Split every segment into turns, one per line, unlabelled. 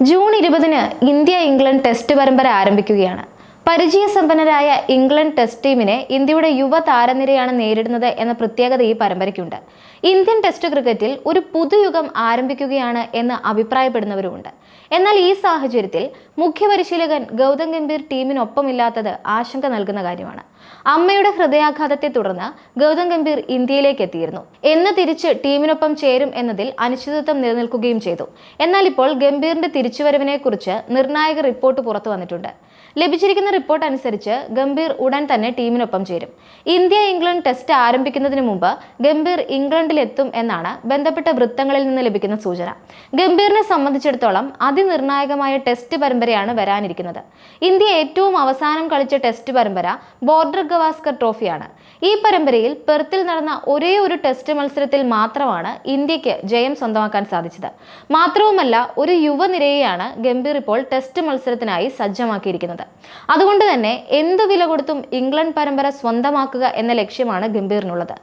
June 20-ന് India-England test പരമ്പര ആരംഭിക്കുകയാണ്. പരിചയസമ്പന്നരായ ഇംഗ്ലണ്ട് ടെസ്റ്റ് ടീമിനെ ഇന്ത്യയുടെ യുവ താരനിരയാണ് നേരിടുന്നത് എന്ന പ്രത്യേകത ഈ പരമ്പരയ്ക്കുണ്ട്. ഇന്ത്യൻ ടെസ്റ്റ് ക്രിക്കറ്റിൽ ഒരു പുതുയുഗം ആരംഭിക്കുകയാണ് എന്ന് അഭിപ്രായപ്പെടുന്നവരുമുണ്ട്. എന്നാൽ ഈ സാഹചര്യത്തിൽ മുഖ്യ പരിശീലകൻ ഗൗതം ഗംഭീർ ടീമിനൊപ്പമില്ലാത്തത് ആശങ്ക നൽകുന്ന കാര്യമാണ്. അമ്മയുടെ ഹൃദയാഘാതത്തെ തുടർന്ന് ഗൗതം ഗംഭീർ ഇന്ത്യയിലേക്ക് എത്തിയിരുന്നു. എന്ന് തിരിച്ച് ടീമിനൊപ്പം ചേരും എന്നതിൽ അനിശ്ചിതത്വം നിലനിൽക്കുകയും ചെയ്തു. എന്നാൽ ഇപ്പോൾ ഗംഭീറിന്റെ തിരിച്ചുവരവിനെ കുറിച്ച് നിർണായക റിപ്പോർട്ട് പുറത്തു വന്നിട്ടുണ്ട്. ലഭിച്ചിരിക്കുന്ന റിപ്പോർട്ട് അനുസരിച്ച് ഗംഭീർ ഉടൻ തന്നെ ടീമിനൊപ്പം ചേരും. ഇന്ത്യ-ഇംഗ്ലണ്ട് ടെസ്റ്റ് ആരംഭിക്കുന്നതിന് മുമ്പ് ഗംഭീർ ഇംഗ്ലണ്ടിലെത്തും എന്നാണ് ബന്ധപ്പെട്ട വൃത്തങ്ങളിൽ നിന്ന് ലഭിക്കുന്ന സൂചന. ഗംഭീറിനെ സംബന്ധിച്ചിടത്തോളം അതിനിർണായകമായ ടെസ്റ്റ് പരമ്പരയാണ് വരാനിരിക്കുന്നത്. ഇന്ത്യ ഏറ്റവും അവസാനം കളിച്ച ടെസ്റ്റ് പരമ്പര ബോർഡർ ഗവാസ്കർ ട്രോഫിയാണ്. ഈ പരമ്പരയിൽ പെർത്തിൽ നടന്ന ഒരേ ഒരു ടെസ്റ്റ് മത്സരത്തിൽ മാത്രമാണ് ഇന്ത്യക്ക് ജയം സ്വന്തമാക്കാൻ സാധിച്ചത്. മാത്രവുമല്ല, ഒരു യുവനിരയെയാണ് ഗംഭീർ ഇപ്പോൾ ടെസ്റ്റ് മത്സരത്തിനായി സജ്ജമാക്കിയിരിക്കുന്നത്. അതുകൊണ്ട് തന്നെ എന്ത് വില കൊടുത്തും ഇംഗ്ലണ്ട് പരമ്പര സ്വന്തമാക്കുക എന്ന ലക്ഷ്യമാണ് ഗംഭീറിനുള്ളത്.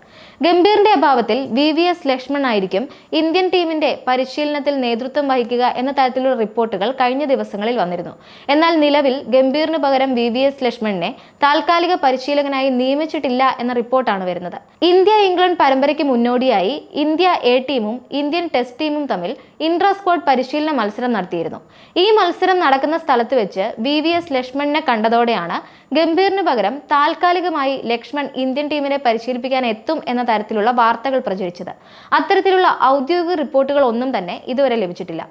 ഗംഭീറിന്റെ അഭാവത്തിൽ VVS ലക്ഷ്മൺ ആയിരിക്കും ഇന്ത്യൻ ടീമിന്റെ പരിശീലനത്തിൽ നേതൃത്വം വഹിക്കുക എന്ന തരത്തിലുള്ള റിപ്പോർട്ടുകൾ കഴിഞ്ഞ ദിവസങ്ങളിൽ വന്നിരുന്നു. എന്നാൽ നിലവിൽ ഗംഭീറിന് പകരം VVS ലക്ഷ്മണിനെ താൽക്കാലിക പരിശീലകനായി നിയമിച്ചിട്ടില്ല എന്ന റിപ്പോർട്ടാണ് വരുന്നത്. ഇന്ത്യ-ഇംഗ്ലണ്ട് പരമ്പരയ്ക്ക് മുന്നോടിയായി ഇന്ത്യ A ടീമും ഇന്ത്യൻ ടെസ്റ്റ് ടീമും തമ്മിൽ ഇൻട്രാ സ്ക്വാഡ് പരിശീലന മത്സരം നടത്തിയിരുന്നു. ഈ മത്സരം നടക്കുന്ന സ്ഥലത്ത് വെച്ച് VVS ലക്ഷ്മണിനെ കണ്ടതോടെയാണ് ഗംഭീറിന് പകരം താൽക്കാലികമായി ലക്ഷ്മൺ ഇന്ത്യൻ ടീമിനെ പരിശീലിപ്പിക്കാൻ എത്തും എന്ന തരത്തിലുള്ള വാർത്തകൾ പ്രചരിച്ചത്. അത്തരത്തിലുള്ള ഔദ്യോഗിക റിപ്പോർട്ടുകൾ ഒന്നും തന്നെ ഇതുവരെ ലഭിച്ചിട്ടില്ല.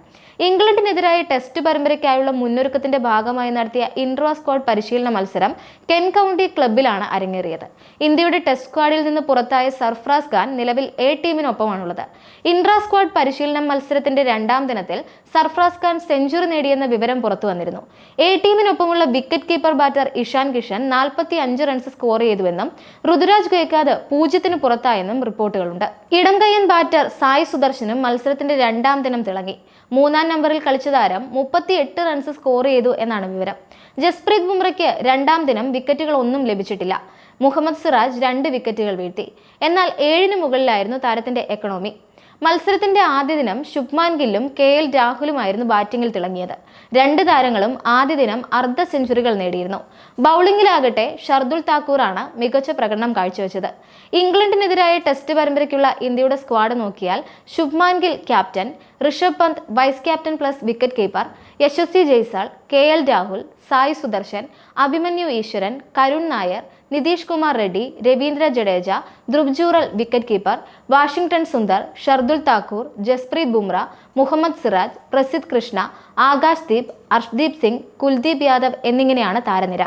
ഇംഗ്ലണ്ടിനെതിരായ ടെസ്റ്റ് പരമ്പരയ്ക്കായുള്ള മുന്നൊരുക്കത്തിന്റെ ഭാഗമായി നടത്തിയ ഇൻട്രാ സ്ക്വാഡ് പരിശീലന മത്സരം കെൻ കൗണ്ടി ക്ലബ്ബിലാണ് അരങ്ങേറിയത്. ഇന്ത്യയുടെ ടെസ്റ്റ് സ്ക്വാഡിൽ നിന്ന് പുറത്തായ സർഫ്രാസ് ഖാൻ നിലവിൽ A ടീമിനൊപ്പമാണുള്ളത്. ഇൻട്രാ സ്ക്വാഡ് പരിശീലന മത്സരത്തിന്റെ രണ്ടാം ദിനത്തിൽ സർഫ്രാസ് ഖാൻ സെഞ്ചുറി നേടിയെന്ന വിവരം പുറത്തു വന്നിരുന്നു. A ടീമിനൊപ്പമുള്ള wicket keeper batter Ishan Kishan 45 runs score ചെയ്തുവെന്നും ഋതുരാജ് ഗേക്വാദ് 0-ന് പുറത്തായെന്നും റിപ്പോർട്ടുകളുണ്ട്. ഇടംകയ്യൻ ബാറ്റർ സായ് സുദർശനും മത്സരത്തിന്റെ രണ്ടാം ദിനം തിളങ്ങി. 3-ാം നമ്പറിൽ കളിച്ച താരം 38 റൺസ് സ്കോർ ചെയ്തു എന്നാണ് വിവരം. ജസ്പ്രീത് ബുംറയ്ക്ക് രണ്ടാം ദിനം വിക്കറ്റുകൾ ഒന്നും ലഭിച്ചിട്ടില്ല. മുഹമ്മദ് സിറാജ് 2 വിക്കറ്റുകൾ വീഴ്ത്തി. എന്നാൽ 7-ന് മുകളിലായിരുന്നു താരത്തിന്റെ എക്കണോമി. മത്സരത്തിന്റെ ആദ്യ ദിനം ശുഭ്മാൻ ഗില്ലും KL രാഹുലുമായിരുന്നു ബാറ്റിംഗിൽ തിളങ്ങിയത്. 2 താരങ്ങളും ആദ്യ ദിനം അർദ്ധ സെഞ്ചുറികൾ നേടിയിരുന്നു. ബൗളിംഗിലാകട്ടെ ഷർദുൽ താക്കൂറാണ് മികച്ച പ്രകടനം കാഴ്ചവെച്ചത്. ഇംഗ്ലണ്ടിനെതിരായ ടെസ്റ്റ് പരമ്പരയ്ക്കുള്ള ഇന്ത്യയുടെ സ്ക്വാഡ് നോക്കിയാൽ Shubman Gill captain, Rishabh Pant vice captain plus wicket keeper, Yashasvi Jaiswal, KL Rahul, Sai Sudharsan, Abhimanyu Easwaran, Karun Nair, Nitish Kumar Reddy, Ravindra Jadeja, Dhruv Jurel wicket keeper, Washington Sundar, Shardul Thakur, Jasprit Bumrah, Mohammed Siraj, Prasidh Krishna, Akash Deep, Arshdeep Singh, Kuldeep Yadav എന്നിങ്ങനെയാണ് താരനിര.